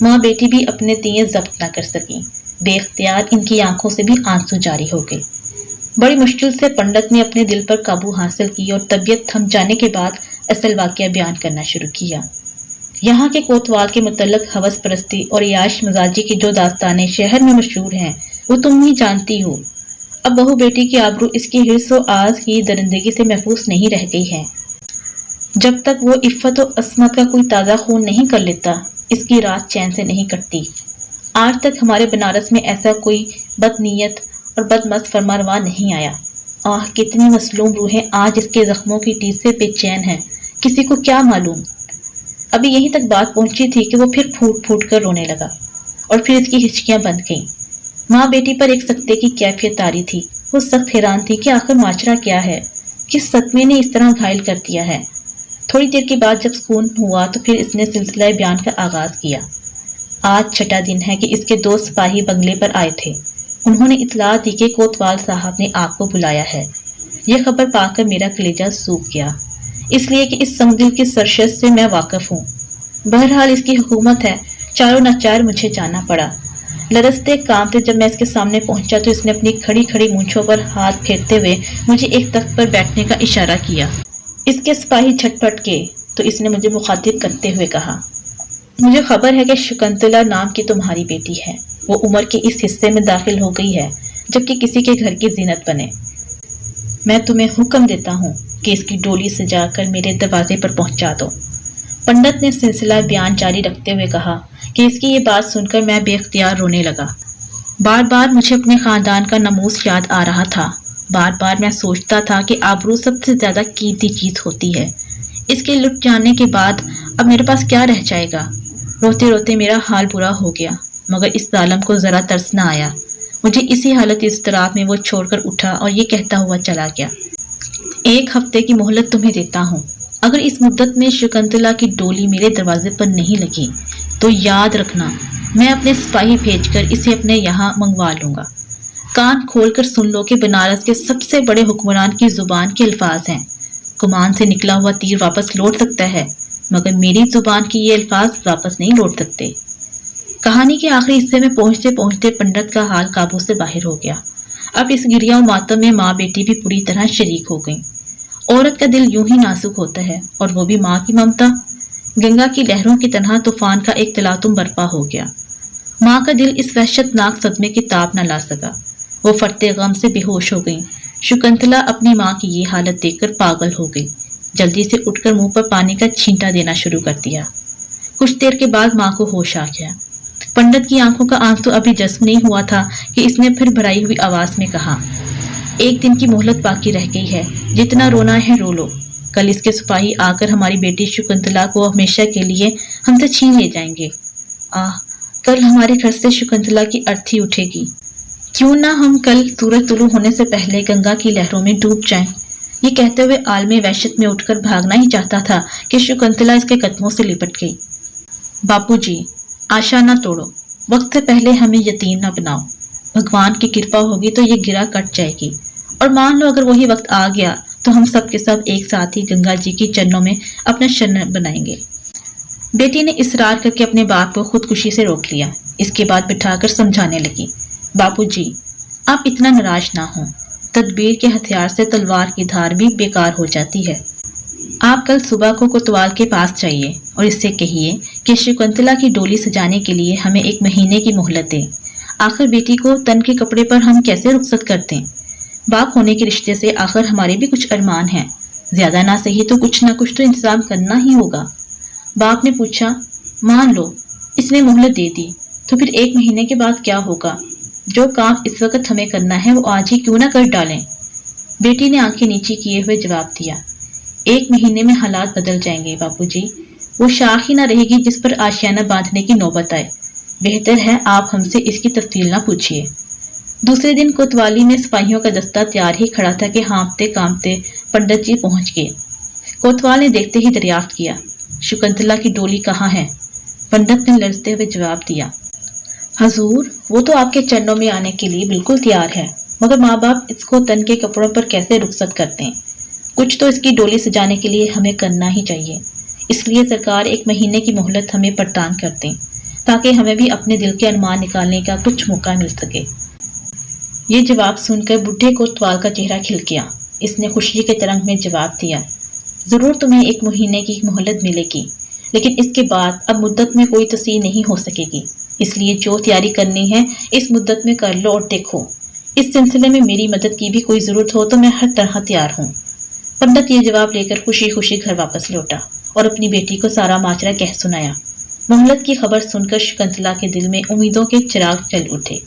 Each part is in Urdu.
ماں بیٹی بھی اپنے دیے ضبط نہ کر سکی، بے اختیار ان کی آنکھوں سے بھی آنسو جاری ہو گئے۔ بڑی مشکل سے پنڈت نے اپنے دل پر قابو حاصل کی اور طبیعت تھم جانے کے بعد اصل واقعہ بیان کرنا شروع کیا۔ یہاں کے کوتوال کے متعلق ہوس پرستی اور عیاش مزاجی کی جو داستانیں شہر میں مشہور ہیں وہ تم ہی جانتی ہو۔ اب بہو بیٹی کی آبرو اس کی حرص و آز کی درندگی سے محفوظ نہیں رہ گئی ہے۔ جب تک وہ عفت و عصمت کا کوئی تازہ خون نہیں کر لیتا، اس کی رات چین سے نہیں کٹتی۔ آج تک ہمارے بنارس میں ایسا کوئی بد نیت اور بدمست فرمانروا نہیں آیا۔ آہ کتنی مظلوم روحیں آج اس کے زخموں کی ٹیس سے بے چین ہیں، کسی کو کیا معلوم۔ ابھی یہیں تک بات پہنچی تھی کہ وہ پھر پھوٹ پھوٹ کر رونے لگا اور پھر اس کی ہچکیاں بند گئیں۔ ماں بیٹی پر ایک سکتے کی کیفیت طاری تھی۔ وہ سخت حیران تھی کہ آخر ماجرا کیا ہے، کس صدمے نے اس طرح گھائل کر دیا ہے۔ تھوڑی دیر کے بعد جب سکون ہوا تو پھر اس نے سلسلہ بیان کا آغاز کیا۔ آج چھٹا دن ہے کہ اس کے 2 سپاہی بنگلے پر آئے تھے۔ انہوں نے اطلاع دی کہ کوتوال صاحب نے آپ کو بلایا ہے۔ یہ خبر پا کر میرا کلیجہ سوکھ گیا، اس لیے کہ اس سنگ دل کی سرشت سے میں واقف ہوں۔ بہرحال اس کی حکومت ہے، چاروں ناچار مجھے جانا پڑا۔ لرزتے کانپتے جب میں اس کے سامنے پہنچا تو اس نے اپنی کھڑی کھڑی مونچھوں پر ہاتھ پھیرتے ہوئے مجھے ایک تخت پر بیٹھنے کا اشارہ کیا۔ اس کے سپاہی جھٹ پٹ گئے تو اس نے مجھے مخاطب کرتے ہوئے کہا، مجھے خبر ہے کہ شکنتلا نام کی تمہاری بیٹی ہے۔ وہ عمر کے اس حصے میں داخل ہو گئی ہے جبکہ کسی کے گھر کی زینت بنے۔ میں تمہیں حکم دیتا ہوں کہ اس کی ڈولی سجا کر میرے دروازے پر پہنچا دو۔ پنڈت نے سلسلہ بیان جاری رکھتے ہوئے کہا کہ اس کی یہ بات سن کر میں بے اختیار رونے لگا۔ بار بار مجھے اپنے خاندان کا ناموس یاد آ رہا تھا۔ بار بار میں سوچتا تھا کہ آبرو سب سے زیادہ قیمتی چیز ہوتی ہے۔ اس کے لٹ جانے کے بعد اب میرے پاس کیا رہ جائے گا؟ روتے روتے میرا حال برا ہو گیا، مگر اس ظالم کو ذرا ترس نہ آیا۔ مجھے اسی حالت اضطراب میں وہ چھوڑ کر اٹھا اور یہ کہتا ہوا چلا گیا، 1 ہفتے کی مہلت تمہیں دیتا ہوں۔ اگر اس مدت میں شکنتلا کی ڈولی میرے دروازے پر نہیں لگی تو یاد رکھنا میں اپنے سپاہی بھیج کر اسے اپنے یہاں منگوا لوں گا۔ کان کھول کر سن لو کہ بنارس کے سب سے بڑے حکمران کی زبان کے الفاظ ہیں۔ کمان سے نکلا ہوا تیر واپس لوٹ سکتا ہے مگر میری زبان کی یہ الفاظ واپس نہیں لوٹ سکتے۔ کہانی کے آخری حصے میں پہنچتے پہنچتے پنڈت کا حال قابو سے باہر ہو گیا۔ اب اس گریا و ماتم میں ماں بیٹی بھی پوری طرح شریک ہو گئیں۔ عورت کا دل یوں ہی نازک ہوتا ہے اور وہ بھی ماں کی ممتا۔ گنگا کی لہروں کی طرح طوفان کا ایک تلاطم برپا ہو گیا۔ ماں کا دل اس وحشت ناک صدمے کی تاب نہ لا سکا، وہ فرتے غم سے بے ہوش ہو گئی۔ شکنتلا اپنی ماں کی یہ حالت دیکھ کر پاگل ہو گئی، جلدی سے اٹھ کر منہ پر پانی کا چھینٹا دینا شروع کر دیا۔ کچھ دیر کے بعد ماں کو ہوش آ گیا۔ پنڈت کی آنکھوں کا آنسو ابھی جذب نہیں ہوا تھا کہ اس نے پھر بھرائی ہوئی آواز میں کہا، 1 دن کی مہلت باقی رہ گئی ہے، جتنا رونا ہے رو لو۔ کل اس کے سپاہی آ کر ہماری بیٹی شکنتلا کو ہمیشہ کے لیے ہم سے چھین لے جائیں گے۔ کل ہمارے گھر سے شکنتلا کی ارتھی اٹھے گی۔ کیوں نہ ہم کل سورج طلوع ہونے سے پہلے گنگا کی لہروں میں ڈوب جائیں۔ یہ کہتے ہوئے عالم وحشت میں اٹھ کر بھاگنا ہی چاہتا تھا کہ شکنتلا اس کے قدموں سے لپٹ گئی۔ باپو جی، آشا نہ توڑو، وقت سے پہلے ہمیں یتیم نہ بناؤ۔ بھگوان کی کرپا ہوگی تو یہ گرہ کٹ جائے گی، اور مان لو اگر وہی وقت آ گیا تو ہم سب کے سب ایک ساتھ ہی گنگا جی کی چرنوں میں اپنا شرن بنائیں گے۔ بیٹی نے اصرار کر کے اپنے باپ کو خودکشی سے روک لیا۔ اس کے بعد بٹھا کر سمجھانے لگی، باپو جی آپ اتنا ناراض نہ ہوں، تدبیر کے ہتھیار سے تلوار کی دھار بھی بیکار ہو جاتی ہے۔ آپ کل صبح کو کوتوال کے پاس جائیے اور اس سے کہیے کہ شکنتلا کی ڈولی سجانے کے لیے ہمیں 1 مہینے کی مہلت دیں۔ آخر بیٹی کو تن کے کپڑے پر ہم کیسے رخصت کرتے ہیں؟ باپ ہونے کے رشتے سے آخر ہمارے بھی کچھ ارمان ہیں، زیادہ نہ صحیح تو کچھ نہ کچھ تو انتظام کرنا ہی ہوگا۔ باپ نے پوچھا، مان لو اس نے مہلت دے دی تو پھر 1 مہینے کے بعد کیا ہوگا؟ جو کام اس وقت ہمیں کرنا ہے وہ آج ہی کیوں نہ کر ڈالیں؟ بیٹی نے آنکھیں نیچی کیے ہوئے جواب دیا، 1 مہینے میں حالات بدل جائیں گے باپو جی، وہ شاخ ہی نہ رہے گی جس پر آشیانہ باندھنے کی نوبت آئے۔ بہتر ہے آپ ہم سے اس کی تفصیل نہ پوچھیے۔ دوسرے دن کوتوالی میں سپاہیوں کا دستہ تیار ہی کھڑا تھا کہ ہانپتے کانپتے پنڈت جی پہنچ گئے۔ کوتوال نے دیکھتے ہی دریافت کیا، شکنتلا کی ڈولی کہاں ہے؟ پنڈت نے لرزتے ہوئے جواب دیا، حضور وہ تو آپ کے چرنوں میں آنے کے لیے بالکل تیار ہے، مگر ماں باپ اس کو تن کے کپڑوں پر کیسے رخصت کرتے ہیں؟ کچھ تو اس کی ڈولی سجانے کے لیے ہمیں کرنا ہی چاہیے، اس لیے سرکار 1 مہینے کی مہلت ہمیں پردان کرتے ہیں۔ تاکہ ہمیں بھی اپنے دل کے ارمان نکالنے کا کچھ موقع مل سکے۔ یہ جواب سن کر بڈھے کو طوال کا چہرہ کھل گیا۔ اس نے خوشی کے ترنگ میں جواب دیا، ضرور تمہیں 1 مہینے کی مہلت ملے گی، لیکن اس کے بعد اب مدت میں کوئی توسیع نہیں ہو سکے گی، اس لیے جو تیاری کرنی ہے اس مدت میں کر لو اور دیکھو، اس سلسلے میں میری مدد کی بھی کوئی ضرورت ہو تو میں ہر طرح تیار ہوں۔ پنڈت یہ جواب لے کر خوشی خوشی گھر واپس لوٹا اور اپنی بیٹی کو سارا ماجرا کہہ سنایا۔ مہلت کی خبر سن کر شکنتلا کے دل میں امیدوں کے چراغ جل اٹھے۔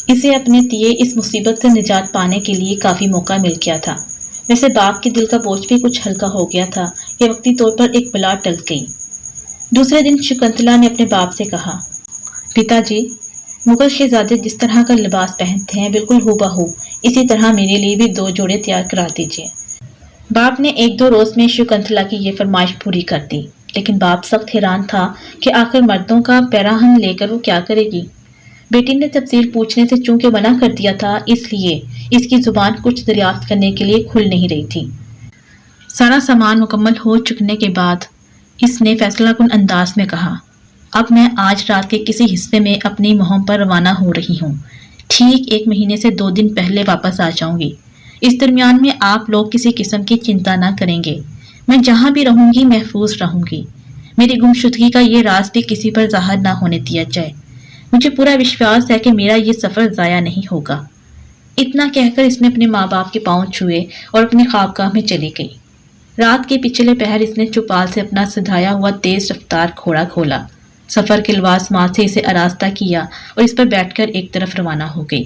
اسے اپنے تیے اس مصیبت سے نجات پانے کے لیے کافی موقع مل گیا تھا۔ ویسے باپ کے دل کا بوجھ بھی کچھ ہلکا ہو گیا تھا کہ وقتی طور پر ایک بلا ٹل گئی۔ دوسرے دن شکنتلا نے اپنے باپ سے کہا، پتا جی، مغل شہزادے جس طرح کا لباس پہنتے ہیں بالکل ہو بہو اسی طرح میرے لیے بھی 2 جوڑے تیار کرا دیجیے۔ باپ نے 1-2 روز میں شکنتلا کی یہ فرمائش پوری کر دی، لیکن باپ سخت حیران تھا کہ آخر مردوں کا پیراہن لے کر وہ کیا کرے گی۔ بیٹی نے تفصیل پوچھنے سے چونکہ منع کر دیا تھا، اس لیے اس کی زبان کچھ دریافت کرنے کے لیے کھل نہیں رہی تھی۔ سارا سامان مکمل ہو چکنے کے بعد اس نے فیصلہ کن انداز میں کہا، اب میں آج رات کے کسی حصے میں اپنی مہم پر روانہ ہو رہی ہوں، ٹھیک 1 مہینے سے 2 دن پہلے واپس آ جاؤں گی۔ اس درمیان میں آپ لوگ کسی قسم کی چنتا نہ کریں گے، میں جہاں بھی رہوں گی محفوظ رہوں گی، میری گمشدگی کا یہ راز بھی کسی پر ظاہر نہ ہونے دیا جائے، مجھے پورا وشواس ہے کہ میرا یہ سفر ضائع نہیں ہوگا۔ اتنا کہہ کر اس نے اپنے ماں باپ کے پاؤں چھوئے اور اپنی خوابگاہ میں چلی گئی۔ رات کے پچھلے پہر اس نے چوپال سے اپنا سدھایا ہوا تیز رفتار گھوڑا کھولا، سفر کے لباس ماں سے اسے آراستہ کیا اور اس پر بیٹھ کر ایک طرف روانہ ہو گئی۔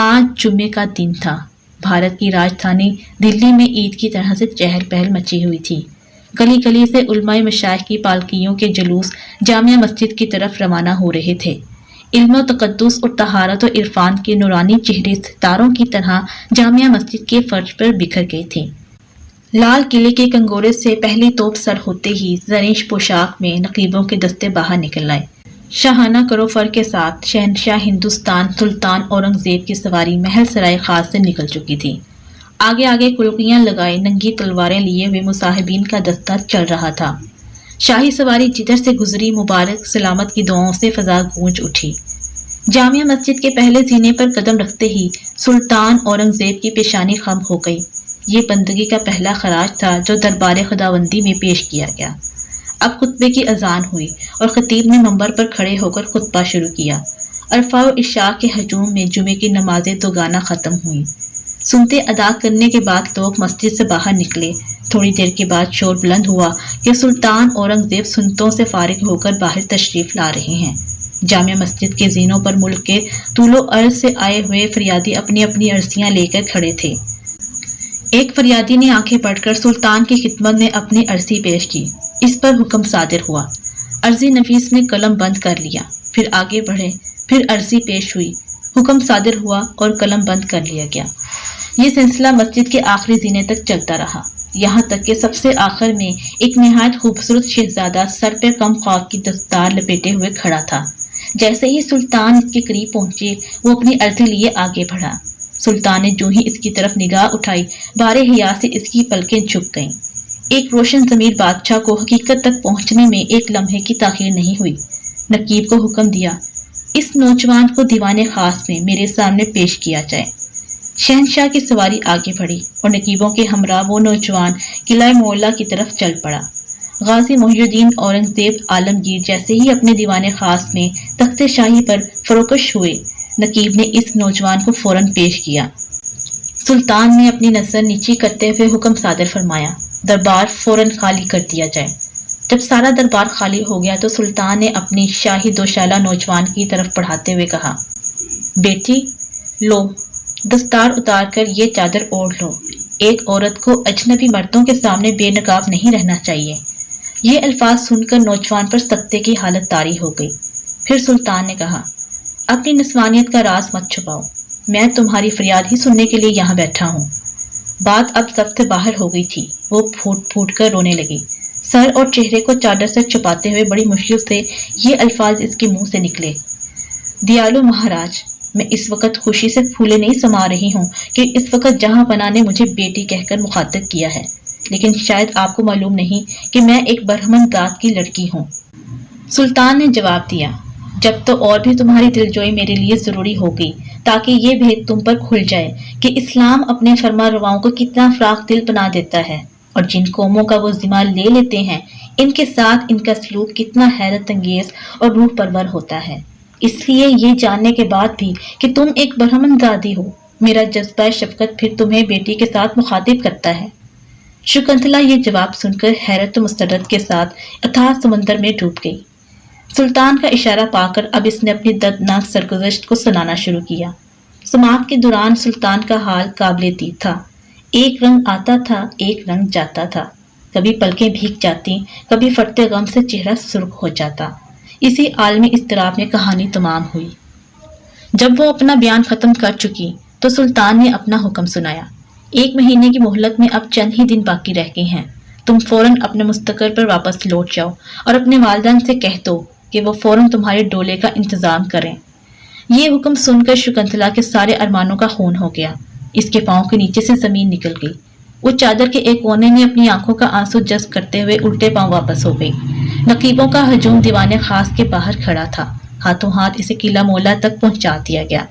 آج جمعے کا دن تھا۔ بھارت کی راجدھانی دلی میں عید کی طرح سے چہل پہل مچی ہوئی تھی۔ گلی گلی سے علماء مشائخ کی پالکیوں کے جلوس جامع مسجد کی طرف روانہ ہو رہے تھے۔ علم و تقدس اور طہارت و عرفان کے نورانی چہرے ستاروں کی طرح جامع مسجد کے فرش پر بکھر گئے تھے۔ لال قلعے کے کنگورے سے پہلی توپ سر ہوتے ہی زرینش پوشاک میں نقیبوں کے دستے باہر نکل آئے۔ شاہانہ کروفر کے ساتھ شہنشاہ ہندوستان سلطان اورنگزیب کی سواری محل سرائے خاص سے نکل چکی تھی۔ آگے آگے کلکیاں لگائے ننگی تلواریں لیے ہوئے مصاحبین کا دستہ چل رہا تھا۔ شاہی سواری جدھر سے گزری مبارک سلامت کی دعاؤں سے فضا گونج اٹھی۔ جامع مسجد کے پہلے زینے پر قدم رکھتے ہی سلطان اورنگزیب کی پیشانی خم ہو گئی۔ یہ بندگی کا پہلا خراج تھا جو دربار خداوندی میں پیش کیا گیا۔ اب خطبے کی اذان ہوئی اور خطیب نے منبر پر کھڑے ہو کر خطبہ شروع کیا۔ عرفہ و عشاء کے ہجوم میں جمعے کی نمازیں دوگانہ ختم ہوئیں۔ سنتے ادا کرنے کے بعد لوگ مسجد سے باہر نکلے۔ تھوڑی دیر کے بعد شور بلند ہوا کہ سلطان اورنگزیب سنتوں سے فارغ ہو کر باہر تشریف لا رہے ہیں۔ جامع مسجد کے زینوں پر ملک کے طول و عرض سے آئے ہوئے فریادی اپنی اپنی عرضیاں لے کر کھڑے تھے۔ ایک فریادی نے آنکھیں پڑھ کر سلطان کی خدمت میں اپنی عرضی پیش کی۔ اس پر حکم صادر ہوا۔ عرضی نفیس نے قلم بند کر لیا، پھر آگے بڑھے، پھر عرضی پیش ہوئی، حکم صادر ہوا اور قلم بند کر لیا گیا۔ یہ سلسلہ مسجد کے آخری زینے تک چلتا رہا، یہاں تک کہ سب سے آخر میں ایک نہایت خوبصورت شہزادہ سر پہ کم خواب کی دستار لپیٹے ہوئے کھڑا تھا۔ جیسے ہی سلطان اس کے قریب پہنچے وہ اپنی عرضی لیے آگے بڑھا۔ سلطان نے جو ہی اس کی طرف نگاہ اٹھائی بارے حیا سے اس کی پلکیں جھک گئیں۔ ایک روشن ضمیر بادشاہ کو حقیقت تک پہنچنے میں ایک لمحے کی تاخیر نہیں ہوئی۔ نقیب کو حکم دیا، اس نوجوان کو دیوان خاص میں میرے سامنے پیش کیا جائے۔ شہنشاہ کی سواری آگے بڑھی اور نقیبوں کے ہمراہ وہ نوجوان قلعہ معلیٰ کی طرف چل پڑا۔ غازی محی الدین اورنگزیب عالمگیر جیسے ہی اپنے دیوان خاص میں تخت شاہی پر فروکش ہوئے، نقیب نے اس نوجوان کو فوراً پیش کیا۔ سلطان نے اپنی نظر نیچی کرتے ہوئے حکم صادر فرمایا، دربار فوراً خالی کر دیا جائے۔ جب سارا دربار خالی ہو گیا تو سلطان نے اپنی شاہی دوشالہ نوجوان کی طرف بڑھاتے ہوئے کہا، بیٹی لو، دستار اتار کر یہ چادر اوڑھ لو۔ ایک عورت کو اجنبی مردوں کے سامنے بے نقاب نہیں رہنا چاہیے۔ یہ الفاظ سن کر نوجوان پر سکتے کی حالت طاری ہو گئی۔ پھر سلطان نے کہا، اپنی نسوانیت کا راز مت چھپاؤ، میں تمہاری فریاد ہی سننے کے لیے یہاں بیٹھا ہوں۔ بات اب سب سے باہر ہو گئی تھی۔ وہ پھوٹ پھوٹ کر رونے لگی۔ سر اور چہرے کو چادر سے چھپاتے ہوئے بڑی مشکل سے یہ الفاظ اس کے منہ سے نکلے، دیالو مہاراج، میں اس وقت خوشی سے پھولے نہیں سما رہی ہوں کہ اس وقت جہاں پناہ نے مجھے بیٹی کہہ کر مخاطب کیا ہے، لیکن شاید آپ کو معلوم نہیں کہ میں ایک برہمن ذات کی لڑکی ہوں۔ سلطان نے جواب دیا، جب تو اور بھی تمہاری دلجوئی میرے لیے ضروری ہوگی تاکہ یہ بھید تم پر کھل جائے کہ اسلام اپنے فرما رواؤں کو کتنا فراخ دل بنا دیتا ہے اور جن قوموں کا وہ ذمہ لے لیتے ہیں ان کے ساتھ ان کا سلوک کتنا حیرت انگیز اور روح پرور ہوتا ہے۔ اس لیے یہ جاننے کے بعد بھی کہ تم ایک برہمن زادی ہو، میرا جذبہ شفقت پھر تمہیں بیٹی کے ساتھ مخاطب کرتا ہے۔ شکنتلا یہ جواب سن کر حیرت و مسرت کے ساتھ اتھاہ سمندر میں ڈوب گئی۔ سلطان کا اشارہ پا کر اب اس نے اپنی دردناک سرگزشت کو سنانا شروع کیا۔ سماعت کے دوران سلطان کا حال قابل دید تھا۔ ایک رنگ آتا تھا، ایک رنگ جاتا تھا، کبھی پلکیں بھیگ جاتی، کبھی پھٹتے غم سے چہرہ سرخ ہو جاتا۔ اسی عالمی اضطراب میں کہانی تمام ہوئی۔ جب وہ اپنا بیان ختم کر چکی تو سلطان نے اپنا حکم سنایا، 1 مہینے کی مہلت میں اب چند ہی دن باقی رہ گئے ہیں، تم فوراً اپنے مستقر پر واپس لوٹ جاؤ اور اپنے والدین سے کہہ دو کہ وہ فوراً تمہارے ڈولے کا انتظام کریں۔ یہ حکم سن کر شکنتلا کے سارے ارمانوں کا خون ہو گیا۔ اس کے پاؤں کے نیچے سے زمین نکل گئی۔ وہ چادر کے ایک کونے میں اپنی آنکھوں کا آنسو جذب کرتے ہوئے الٹے پاؤں واپس ہو گئی۔ نقیبوں کا ہجوم دیوان خاص کے باہر کھڑا تھا۔ ہاتھوں ہاتھ اسے قلعہ مولا تک پہنچا دیا گیا۔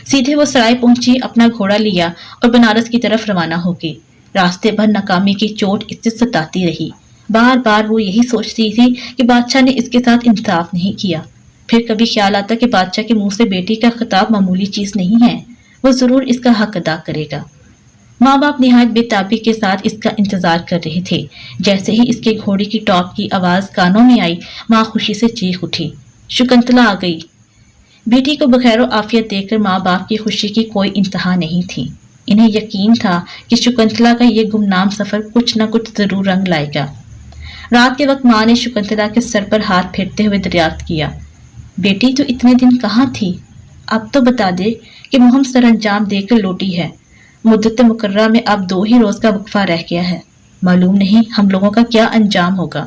سیدھے وہ سرائے پہنچی، اپنا گھوڑا لیا اور بنارس کی طرف روانہ ہو گئی۔ راستے بھر ناکامی کی چوٹ اس سے ستاتی رہی۔ بار بار وہ یہی سوچتی تھی کہ بادشاہ نے اس کے ساتھ انصاف نہیں کیا۔ پھر کبھی خیال آتا کہ بادشاہ کے منہ سے بیٹی کا خطاب معمولی چیز نہیں ہے، وہ ضرور اس کا حق ادا کرے گا۔ ماں باپ نہایت بے تابی کے ساتھ اس کا انتظار کر رہے تھے۔ جیسے ہی اس کے گھوڑے کی ٹاپ کی آواز کانوں میں آئی، ماں خوشی سے چیخ اٹھی، شکنتلا آ گئی۔ بیٹی کو بخیر و عافیت دیکھ کر ماں باپ کی خوشی کی کوئی انتہا نہیں تھی۔ انہیں یقین تھا کہ شکنتلا کا یہ گمنام سفر کچھ نہ کچھ ضرور رنگ لائے گا۔ رات کے وقت ماں نے شکنتلا کے سر پر ہاتھ پھیرتے ہوئے دریافت کیا، بیٹی تو اتنے دن کہاں تھی؟ اب تو بتا دے کہ مہم سر انجام دے کر لوٹی ہے۔ مدت مقررہ میں اب 2 ہی روز کا وقفہ رہ گیا ہے، معلوم نہیں ہم لوگوں کا کیا انجام ہوگا۔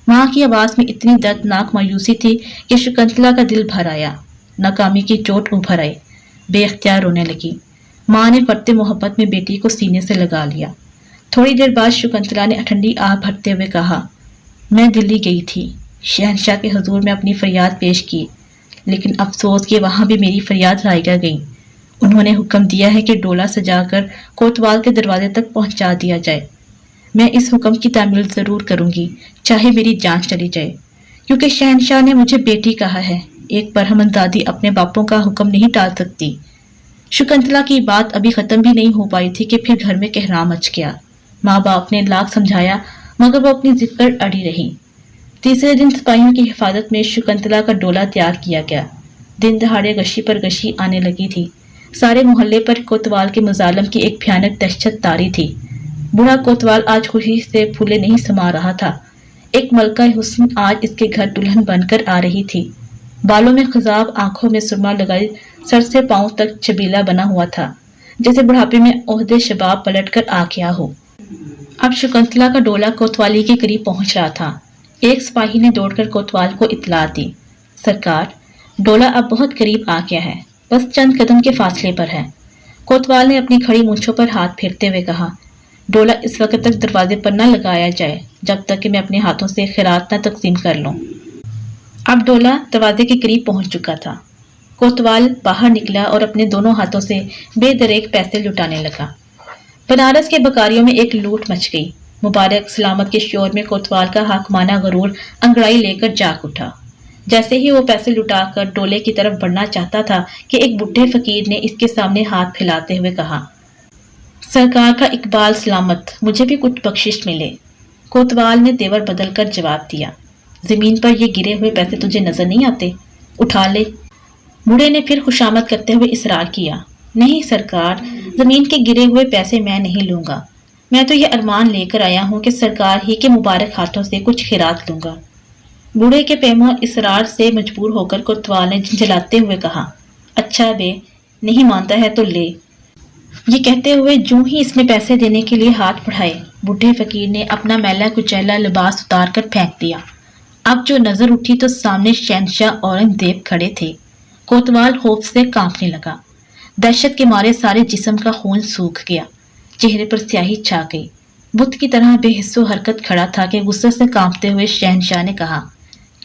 ماں کی آواز میں اتنی دردناک مایوسی تھی کہ شکنتلا کا دل بھر آیا، ناکامی کی چوٹ ابھر آئی، بے اختیار رونے لگی۔ ماں نے پڑتے محبت میں بیٹی کو سینے سے لگا لیا۔ تھوڑی دیر بعد شکنتلا نے اٹھنڈی آہ بھرتے ہوئے کہا، میں دلی گئی تھی، شہنشاہ کے حضور میں اپنی فریاد پیش کی، لیکن افسوس کہ وہاں بھی میری فریاد رائگاں گئی۔ انہوں نے حکم دیا ہے کہ ڈولا سجا کر کوتوال کے دروازے تک پہنچا دیا جائے۔ میں اس حکم کی تعمیل ضرور کروں گی، چاہے میری جان چلی جائے، کیونکہ شہنشاہ نے مجھے بیٹی کہا ہے۔ ایک برہمن دادی اپنے باپوں کا حکم نہیں ٹال سکتی۔ شکنتلا کی بات ابھی ختم بھی نہیں ہو پائی تھی کہ پھر گھر میں کہرام مچ گیا۔ ماں باپ نے لاکھ سمجھایا مگر وہ اپنی ضد پر اڑی رہی۔ تیسرے دن سپاہیوں کی حفاظت میں شکنتلا کا ڈولا تیار کیا گیا۔ دن دہاڑے غشی پر غشی آنے لگی تھی۔ سارے محلے پر کوتوال کے مظالم کی ایک بھیانک دہشت طاری تھی۔ بوڑھا کوتوال آج خوشی سے پھولے نہیں سما رہا تھا۔ ایک ملکہ حسن آج اس کے گھر دلہن بن کر آ رہی تھی۔ بالوں میں خضاب، آنکھوں میں سرما لگائی، سر سے پاؤں تک چھبیلا بنا ہوا تھا، جیسے بڑھاپے میں عہدے شباب پلٹ کر آ گیا ہو۔ اب شکنتلا کا ڈولا کوتوالی کے قریب پہنچ رہا تھا۔ ایک سپاہی نے دوڑ کر کوتوال کو اطلاع دی، سرکار، ڈولا اب بہت قریب آ گیا ہے، بس چند قدم کے فاصلے پر ہے۔ کوتوال نے اپنی کھڑی مونچھوں پر ہاتھ پھیرتے ہوئے کہا، ڈولا اس وقت تک دروازے پر نہ لگایا جائے جب تک کہ میں اپنے ہاتھوں سے خیرات نہ تقسیم کر لوں۔ اب ڈولا دروازے کے قریب پہنچ چکا تھا۔ کوتوال باہر نکلا اور اپنے دونوں ہاتھوں سے بے دریغ پیسے لٹانے لگا۔ بنارس کے بکاریوں میں ایک لوٹ مچ گئی۔ مبارک سلامت کے شور میں کوتوال کا حاکمانہ غرور انگڑائی لے کر جاگ اٹھا۔ جیسے ہی وہ پیسے لٹا کر ڈولے کی طرف بڑھنا چاہتا تھا کہ ایک بڈھے فقیر نے اس کے سامنے ہاتھ پھیلاتے ہوئے کہا، سرکار کا اقبال سلامت، مجھے بھی کچھ بخشش ملے۔ کوتوال نے تیور بدل کر جواب دیا، زمین پر یہ گرے ہوئے پیسے تجھے نظر نہیں آتے؟ اٹھا لے۔ بوڑھے نے پھر خوشامد کرتے ہوئے اصرار کیا، نہیں سرکار، زمین کے گرے ہوئے پیسے میں نہیں لوں گا، میں تو یہ ارمان لے کر آیا ہوں کہ سرکار ہی کے مبارک ہاتھوں سے کچھ خیرات لوں گا۔ بوڑھے کے پیمو اصرار سے مجبور ہو کر کوتوال نے جھنجھلاتے ہوئے کہا، اچھا بے، نہیں مانتا ہے تو لے۔ یہ کہتے ہوئے جوں ہی اس نے پیسے دینے کے لیے ہاتھ بڑھائے، بڈھے فقیر نے اپنا میلا کچیلا لباس اتار کر پھینک دیا۔ اب جو نظر اٹھی تو سامنے شہنشاہ اورنگزیب کھڑے تھے۔ کوتوال خوف سے کانپنے لگا۔ دہشت کے مارے سارے جسم کا خون سوکھ گیا، چہرے پر سیاہی چھا گئی۔ بت کی طرح بے حس و حرکت کھڑا تھا کہ غصے سے کانپتے ہوئے شہنشاہ نے کہا،